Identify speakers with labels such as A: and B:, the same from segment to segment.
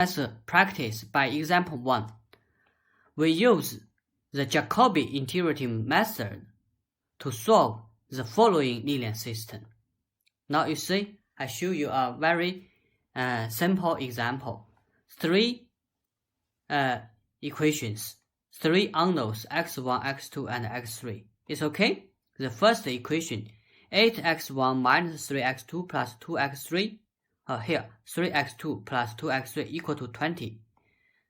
A: Let's practice by example 1. We use the Jacobi iterative method to solve the following linear system. Now you see, I show you a very simple example. 3 equations, 3 unknowns, x1, x2, and x3. It's okay? The first equation, 8x1 minus 3x2 plus 2x3. Here, 3x2 plus 2x3 equal to 20.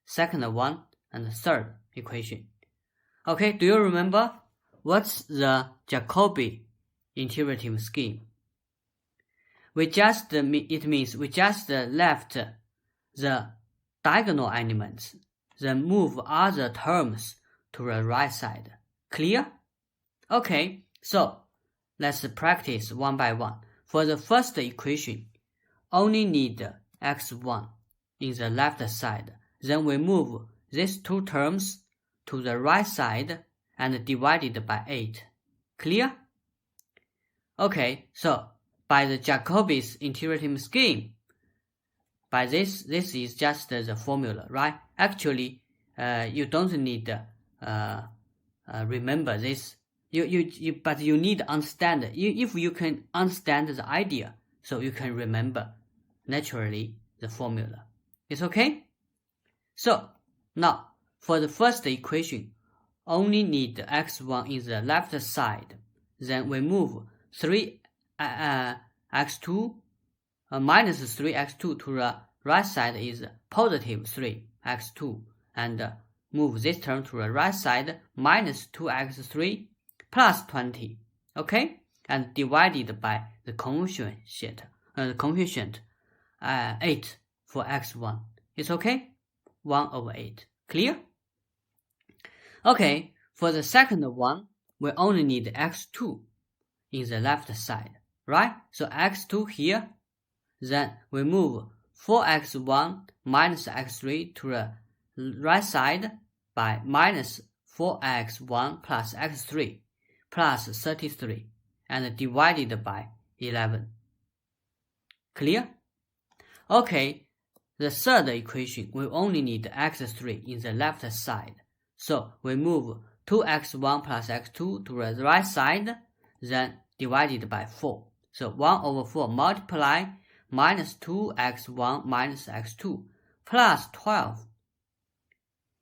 A: Second one and the third equation. Okay, do you remember what's the Jacobi iterative scheme? It means we just left the diagonal elements, then move other terms to the right side. Clear? Okay, so let's practice one by one. For the first equation, only need x1 in the left side. Then we move these two terms to the right side and divide it by 8. Clear? Okay, so by the Jacobi's iterative scheme, by this is just the formula, right? Actually, you don't need remember this. But you need to understand. If you can understand the idea, so you can remember naturally the formula. It's okay? So now for the first equation, only need x1 in the left side. Then we move 3 x2 minus 3x2 to the right side is positive 3x2, and move this term to the right side minus 2x3 plus 20. Okay, and divided by the coefficient 8 for x1. It's okay? 1/8. Clear? Okay, for the second one, we only need x2 in the left side, right? So x2 here, then we move 4x1 minus x3 to the right side by minus 4x1 plus x3 plus 33 and divided by 11. Clear? Okay, the third equation, we only need x3 in the left side. So we move 2x1 plus x2 to the right side, then divided by 4. So 1/4 multiply minus 2x1 minus x2 plus 12.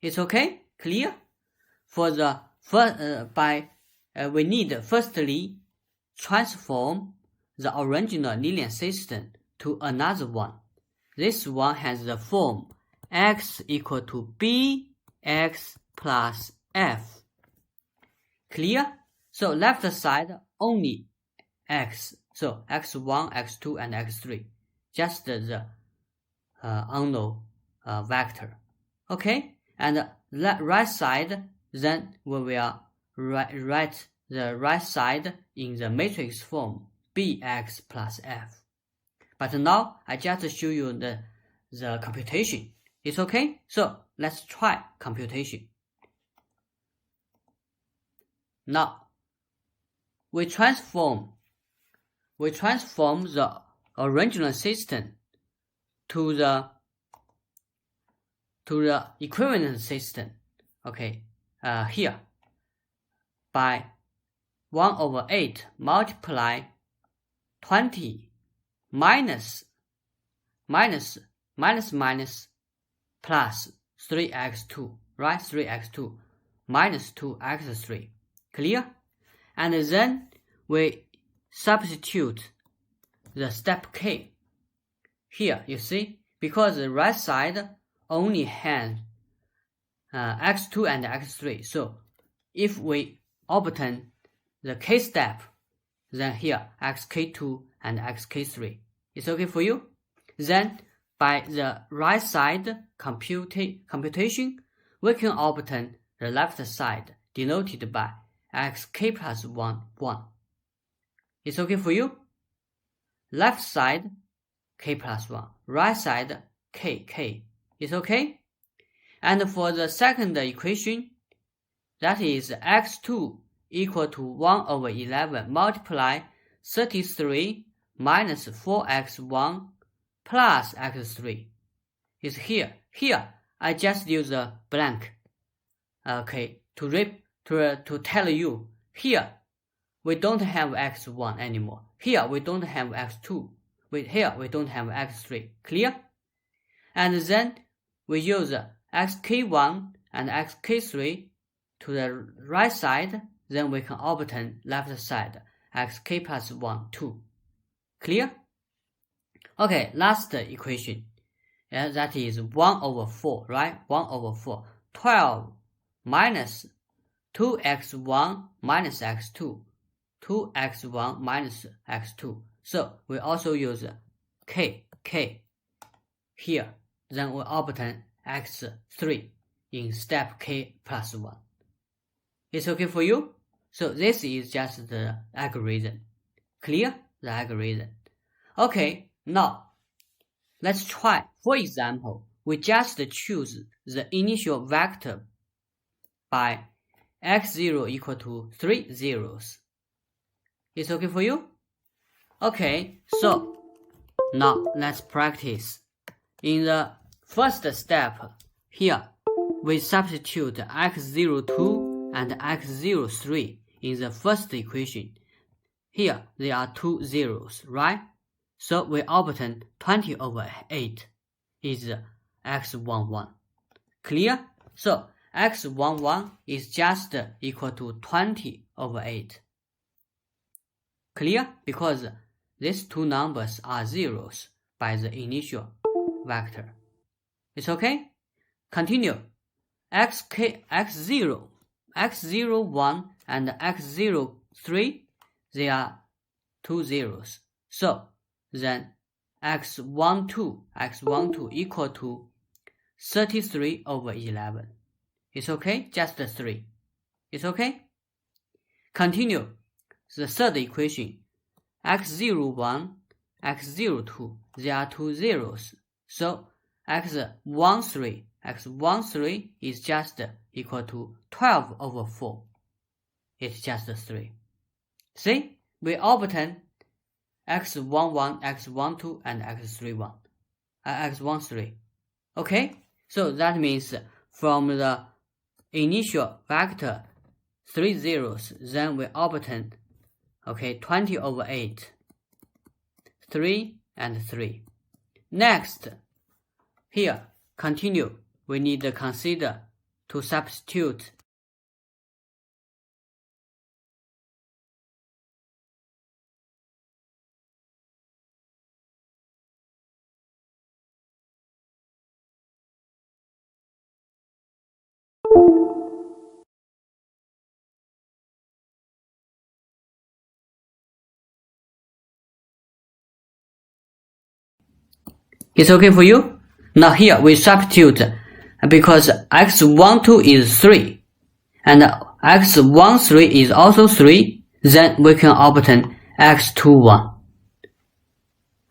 A: It's okay? Clear? For the first, we need firstly transform the original linear system to another one. This one has the form x equal to bx plus f. Clear? So left side only x. So x1, x2, and x3. Just the unknown vector. Okay? And right side, then we will write the right side in the matrix form bx plus f. But now I just show you the computation. It's okay? So let's try computation. Now we transform the original system to the equivalent system. Okay, here by 1/8 multiply 20 minus plus 3x2, right? 3x2 minus 2x3. Clear? And then we substitute the step k. Here you see, because the right side only has x2 and x3. So if we obtain the k step, then here xk2 and xk3. It's okay for you? Then by the right side computation, we can obtain the left side denoted by xk plus 1, 1. It's okay for you? Left side k plus 1, right side k, k. It's okay? And for the second equation, that is x2 equal to 1/11 multiply 33 minus 4x1 plus x3. is here. Here, I just use a blank, okay, to tell you, here, we don't have x1 anymore. Here, we don't have x2. Here, we don't have x3. Clear? And then, we use xk1 and xk3 to the right side, then we can obtain left side, xk plus 1, 2. Clear? Okay, last equation. That is 1 over 4, right? 1 over 4. 12 minus 2x1 minus x2. 2x1 minus x2. So, we also use k here. Then we obtain x3 in step k plus 1. It's okay for you? So this is just the algorithm. Clear? The algorithm. Okay, now let's try. For example, we just choose the initial vector by x0 equal to 3 zeros. It's okay for you? Okay, so now let's practice. In the first step, here we substitute x02 and x03 in the first equation. Here there are 2 zeros, right? So we obtain 20 over 8 is x11. Clear? So x11 is just equal to 20 over 8. Clear? Because these two numbers are zeros by the initial vector. It's okay? Continue. x0, x01 and x03, they are 2 zeros. So then x12 equal to 33 over 11. It's okay? Just 3. It's okay? Continue. The third equation. x01, x02, they are 2 zeros. So x13 is just equal to 12 over 4. It's just 3. See? We obtain x11, x12, and x13. Okay? So that means from the initial vector 3 zeros, then we obtain 20 over 8, 3 and 3. Next, here, continue. We need to consider to substitute It's okay for you? Now here we substitute because x12 is 3 and x13 is also 3, then we can obtain x21.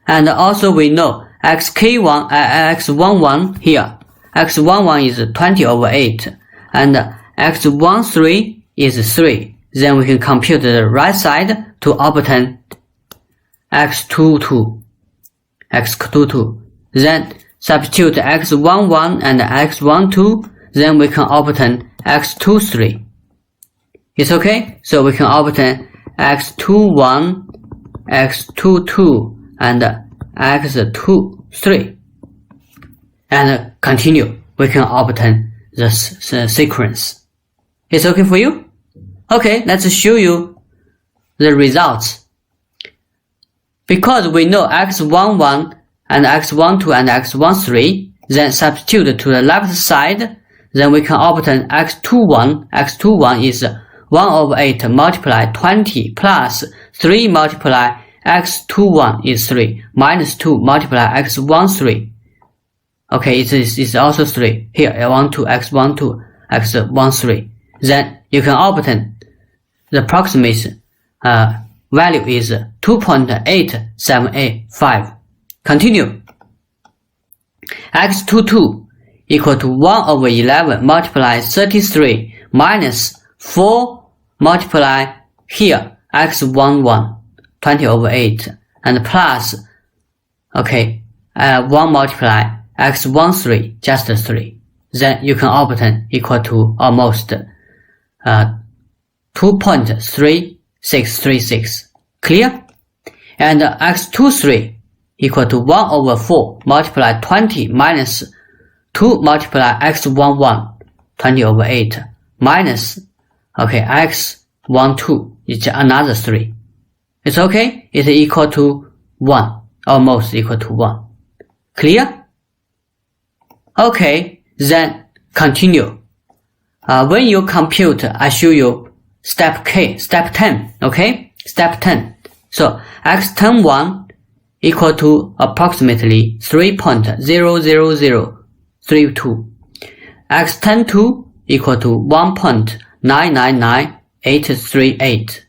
A: And also we know x11 here, x11 is 20 over 8 and x13 is 3. Then we can compute the right side to obtain x22. Then substitute x11 and x12, then we can obtain x23. It's okay? So we can obtain x21, x22, and x23. And continue. We can obtain the sequence. It's okay for you? Okay, let's show you the results. Because we know x11 and x12 and x13, then substitute to the left side, then we can obtain x21. x21 is 1 over 8 multiply 20 plus 3 multiply x21 is 3 minus 2 multiply x13. Okay, it's also 3. Here, x12, x13. Then you can obtain the approximate value is 2.875. Continue. x22 equal to 1 over 11 multiply 33 minus 4 multiply here x11 20 over 8 and plus 1 multiply x1 3, just 3. Then you can obtain equal to almost 2.3636. Clear? And x2 3 equal to 1 over 4 multiply 20 minus 2 multiply x1 1, 20 over 8 minus, okay, x1 2 is another 3. It's okay? It's equal to 1, almost equal to 1. Clear? Okay, then continue. When you compute, I show you step 10, okay? Step 10. So x10 1 equal to approximately 3.00032. x10 2 equal to 1.999838.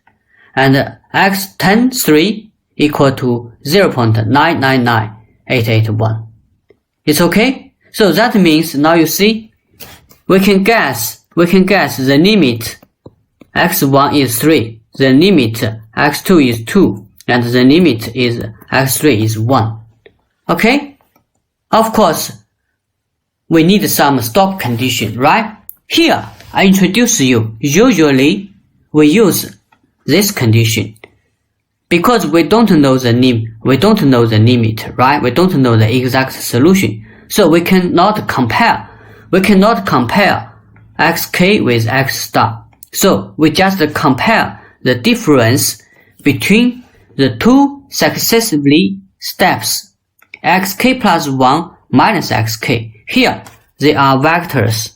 A: And x10 3 equal to 0.999881. It's okay? So that means now you see, we can guess the limit x1 is 3, the limit x2 is 2, and the limit is x3 is 1. Okay? Of course, we need some stop condition, right? Here, I introduce you. Usually, we use this condition because we don't know the limit, right? We don't know the exact solution. So we cannot compare xk with x star. So we just compare the difference between the two successively steps, xk plus 1 minus xk. Here, they are vectors.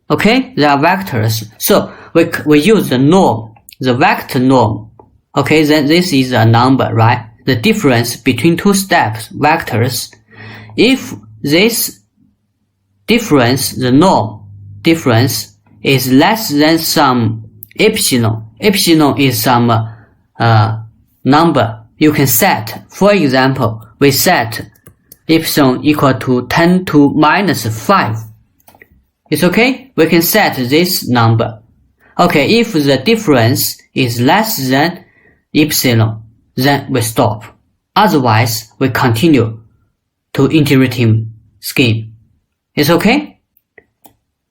A: Okay, they are vectors. So we use the norm, the vector norm. Okay, then this is a number, right? The difference between two steps, vectors. If this difference, the norm difference, is less than some epsilon is some number you can set. For example, we set epsilon equal to 10 to minus 5. It's okay? We can set this number. Okay, if the difference is less than epsilon, then we stop. Otherwise, we continue to iterative scheme. It's okay?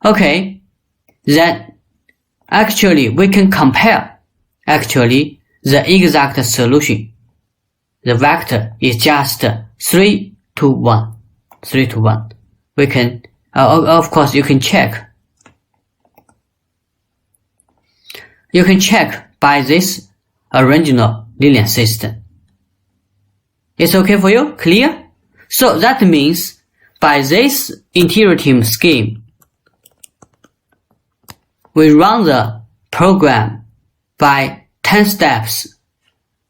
A: Okay, then actually we can compare the exact solution. The vector is just 3 to 1. 3 to 1. We can, of course, you can check. You can check by this original linear system. It's okay for you? Clear? So that means by this iterative scheme, we run the program by 10 steps.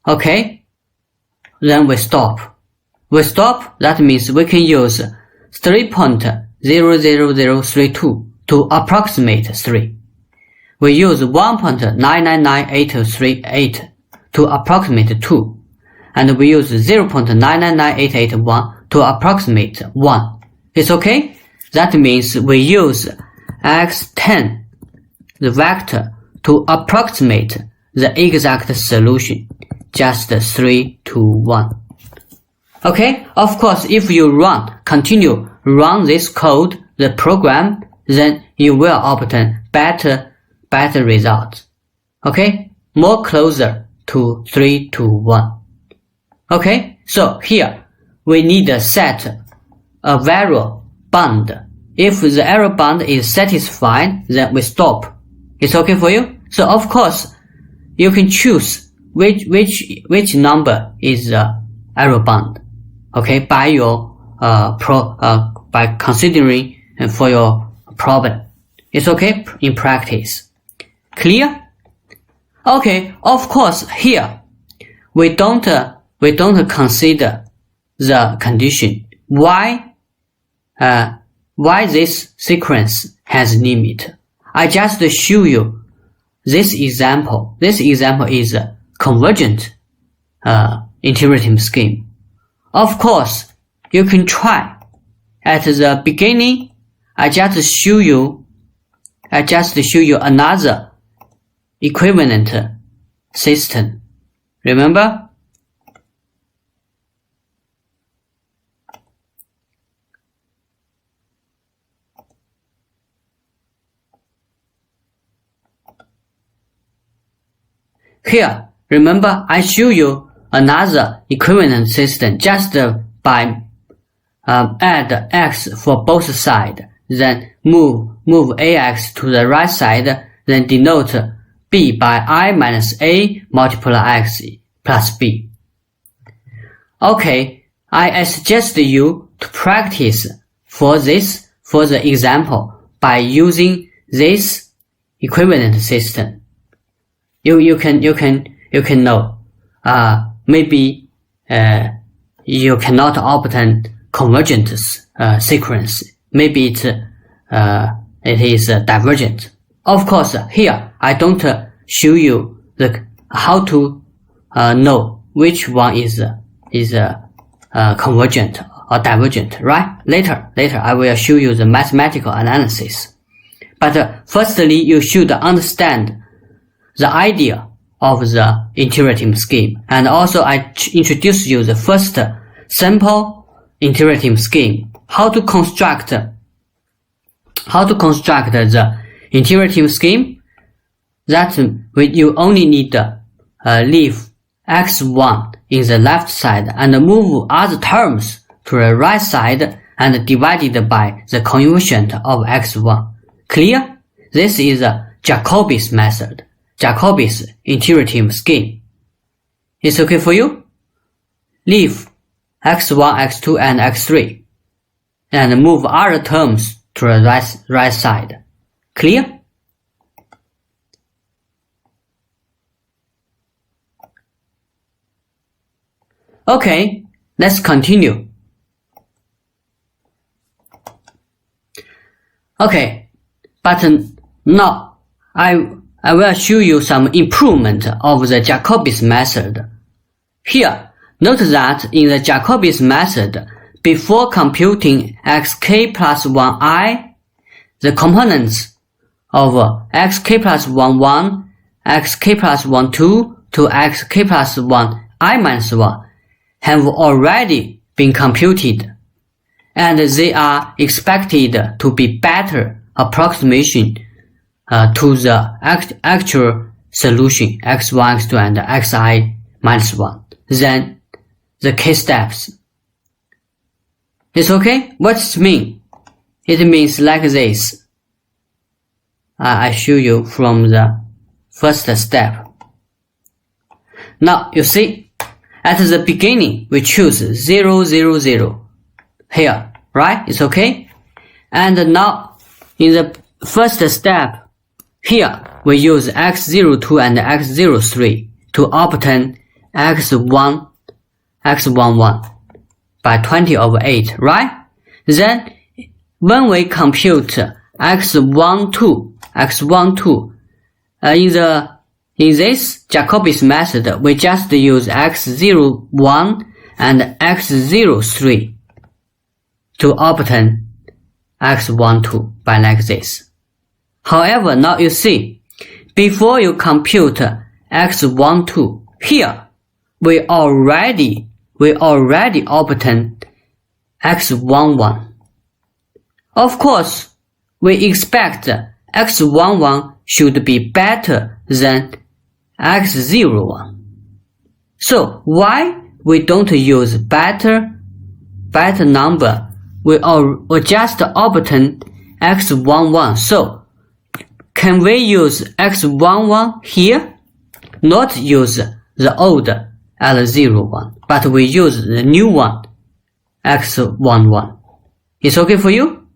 A: Okay? Then we stop. That means we can use 3.00032 to approximate 3. We use 1.999838 to approximate 2. And we use 0.999881 to approximate 1. It's okay? That means we use x10, the vector, to approximate the exact solution, just 3 to 1. Okay? Of course, if you continue run this code, the program, then you will obtain better results. Okay? More closer to 3 to 1. Okay? So here, we need to set a error bound. If the error bound is satisfied, then we stop. It's okay for you? So of course, you can choose which number is the error bound. Okay, by your by considering for your problem. It's okay in practice. Clear? Okay, of course here we don't consider the condition why this sequence has limit. I just show you this example. This example is a convergent iterative scheme. Of course, you can try. At the beginning, I just show you another equivalent system. Remember? Here, remember I show you another equivalent system just by add x for both sides, then move ax to the right side, then denote b by I minus a multiply x plus b. Okay, I suggest you to practice for the example by using this equivalent system. You can know, maybe, you cannot obtain convergent, sequence. Maybe it is divergent. Of course, here, I don't show you how to, know which one is convergent or divergent, right? Later, I will show you the mathematical analysis. But firstly, you should understand the idea of the iterative scheme. And also I introduce you the first simple iterative scheme. How to construct the iterative scheme? That you only need leave x1 in the left side and move other terms to the right side and divided by the coefficient of x1. Clear? This is Jacobi's method, Jacobi's iterative scheme. It's okay for you? Leave x1, x2, and x3 and move other terms to the right side. Clear? Okay, let's continue. Okay, but now I will show you some improvement of the Jacobi's method. Here, note that in the Jacobi's method, before computing xk plus 1i, the components of xk plus 1, 1, xk plus 1, 2 to xk plus 1, I minus 1 have already been computed, and they are expected to be better approximation to the actual solution x1, x2, and xi minus 1 than the case steps. It's okay? What's it mean? It means like this. I show you from the first step. Now you see, at the beginning we choose 0, 0, 0 here, right? It's okay? And now in the first step, here we use x02 and x03 to obtain x1, x11 by 20 over 8, right? Then when we compute x12, in this Jacobi's method, we just use x01 and x03 to obtain x12 by like this. However, now you see, before you compute x12, here we already obtain x11. Of course, we expect x11 should be better than x01. So why we don't use better number? We just obtain x11. So can we use x11 here? Not use the old L01, but we use the new one, x11. It's okay for you?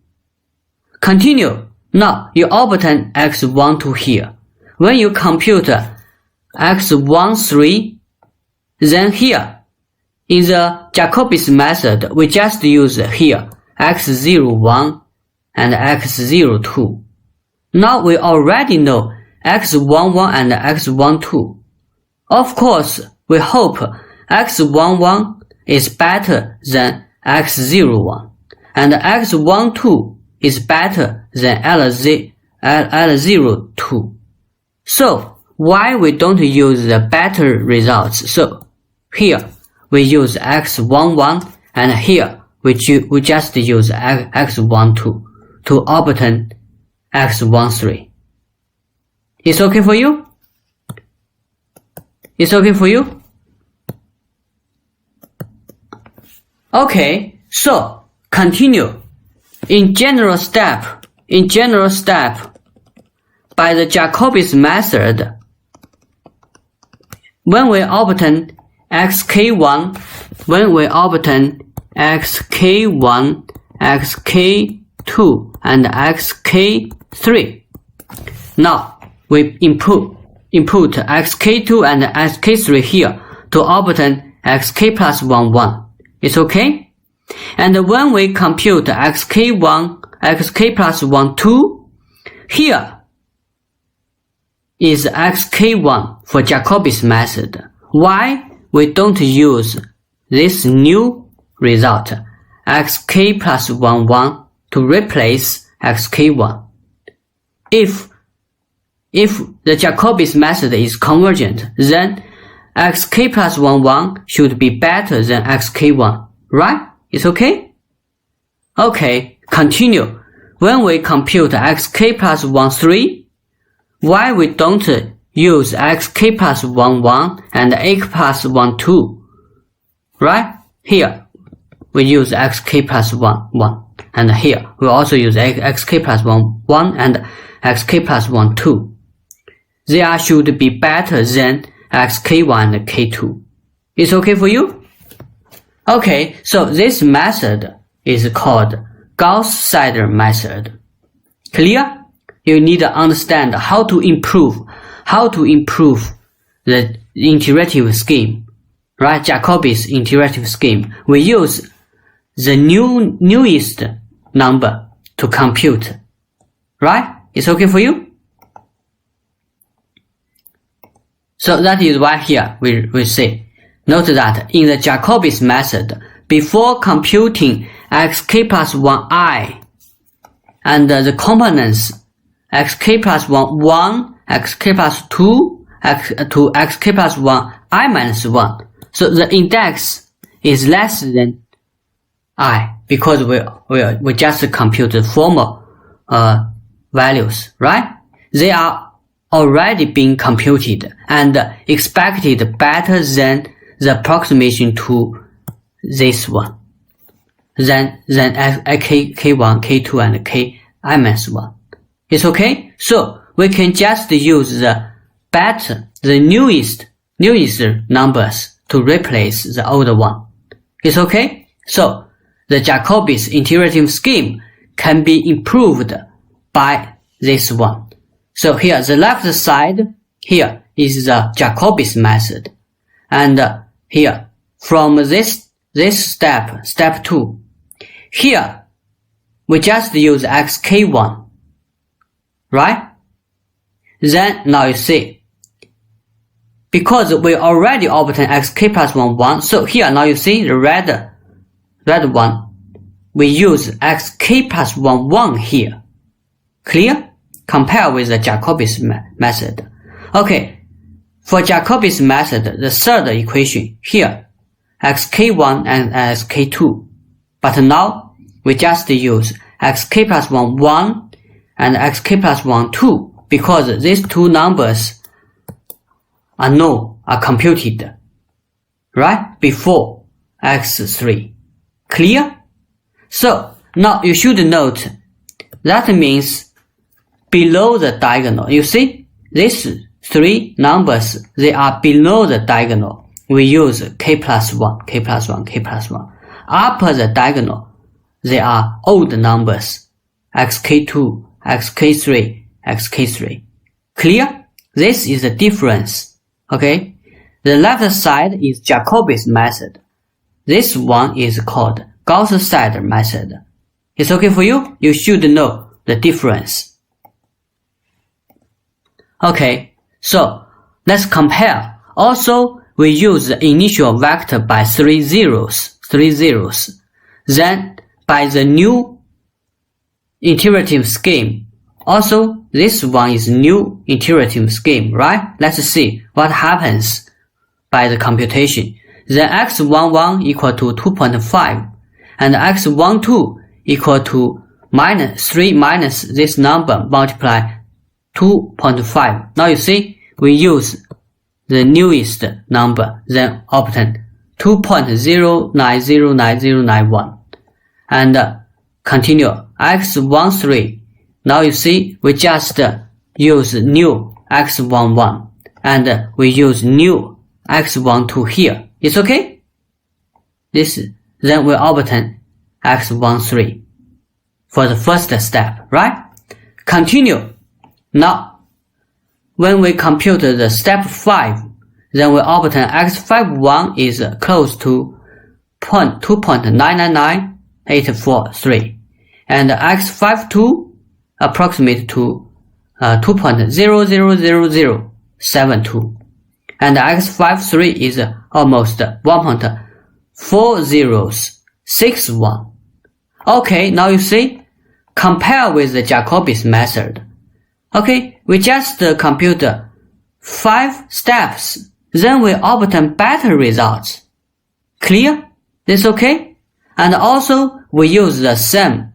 A: Continue. Now you obtain x12 here. When you compute x13, then here, in the Jacobi's method, we just use here x01 and x02. Now we already know x11 and x12. Of course, we hope x11 is better than x01 and x12 is better than L02. So why we don't use the better results? So here we use x11 and here we just use x12 to obtain x13. It's okay for you? It's okay for you? Okay, so continue. In general step, by the Jacobi's method, when we obtain xk1, xk1, xk2, and xk3, now we input xk2 and xk3 here to obtain xk plus 1, 1. It's okay? And when we compute xk1, xk plus 1, 2, here is xk1 for Jacobi's method. Why we don't use this new result, xk plus 1, 1, to replace xk1? If the Jacobi's method is convergent, then xk plus 1, 1 should be better than xk1, right? It's okay? Okay, continue. When we compute xk plus 1, 3, why we don't use xk plus 1, 1 and x plus 1, 2? Right? Here, we use xk plus 1, 1. And here, we also use xk plus 1, 1 and xk plus 1, 2. They should be better than xk1 and k2. It's okay for you? Okay, so this method is called Gauss-Seidel method. Clear? You need to understand how to improve the iterative scheme, right? Jacobi's iterative scheme. We use the newest number to compute, right? It's okay for you? So that is why here we say, note that in the Jacobi's method, before computing xk plus 1i and the components xk plus 1, 1, xk plus 2, to xk plus 1, I minus 1. So the index is less than I because we just compute the formal values, right? They are already being computed and expected better than the approximation to this one, than k1, k2, and k I minus 1. It's okay? So we can just use the newest numbers to replace the older one. It's okay? So the Jacobi's iterative scheme can be improved by this one. So here the left side here is the Jacobi's method, and here from this step 2, here we just use xk1, right? Then now you see, because we already obtained xk plus 1, 1, so here now you see the red one, we use xk plus 1, 1 here. Clear? Compare with the Jacobi's method. Okay, for Jacobi's method, the third equation here, xk1 and xk2. But now we just use xk plus 1, 1 and xk plus 1, 2 because these two numbers are known, are computed, right? Before x3. Clear? So now you should note that means below the diagonal. You see, these three numbers, they are below the diagonal. We use k plus 1, k plus 1, k plus 1. Upper the diagonal, they are odd numbers, xk2, xk3, xk3. Clear? This is the difference. Okay? The left side is Jacobi's method. This one is called Gauss-Seidel method. It's okay for you? You should know the difference. Okay, so let's compare. Also, we use the initial vector by 3 zeros. Then, by the new iterative scheme. Also, this one is new iterative scheme, right? Let's see what happens by the computation. Then x11 equal to 2.5 and x12 equal to minus 3 minus this number multiply 2.5. Now you see, we use the newest number, then obtain 2.090991 and continue x13. Now you see we just use new x11 and we use new x12 here. It's okay? Then we obtain x13 for the first step, right? Continue. Now, when we compute the step 5, then we obtain x51 is close to 2.999843 and x52 approximate to 2.000072 and x53 is almost 1.4061. Okay, now you see, compare with the Jacobi's method. Okay, we just compute 5 steps, then we obtain better results. Clear? This okay? And also we use the same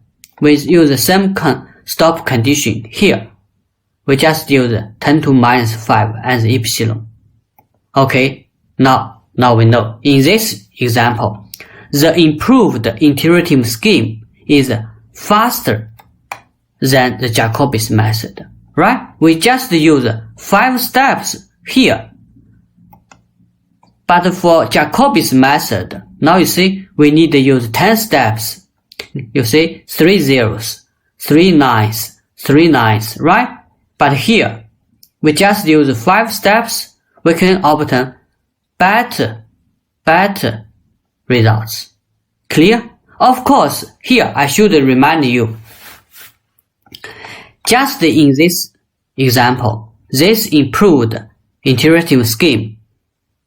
A: stop condition here. We just use 10 to minus 5 as epsilon. Okay, now we know. In this example, the improved iterative scheme is faster than the Jacobi's method, right? We just use 5 steps here. But for Jacobi's method, now you see, we need to use 10 steps. You see, 3 zeros, 3 nines, 3 nines, right? But here, we just use 5 steps, we can obtain better results. Clear? Of course, here I should remind you, just in this example, this improved iterative scheme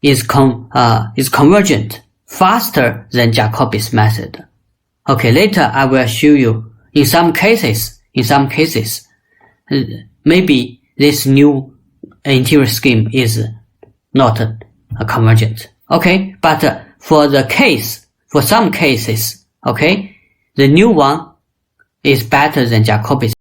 A: is convergent faster than Jacobi's method. Okay, later I will show you in some cases, maybe this new iterative scheme is not convergent. Okay, but for some cases, okay, the new one is better than Jacobi's.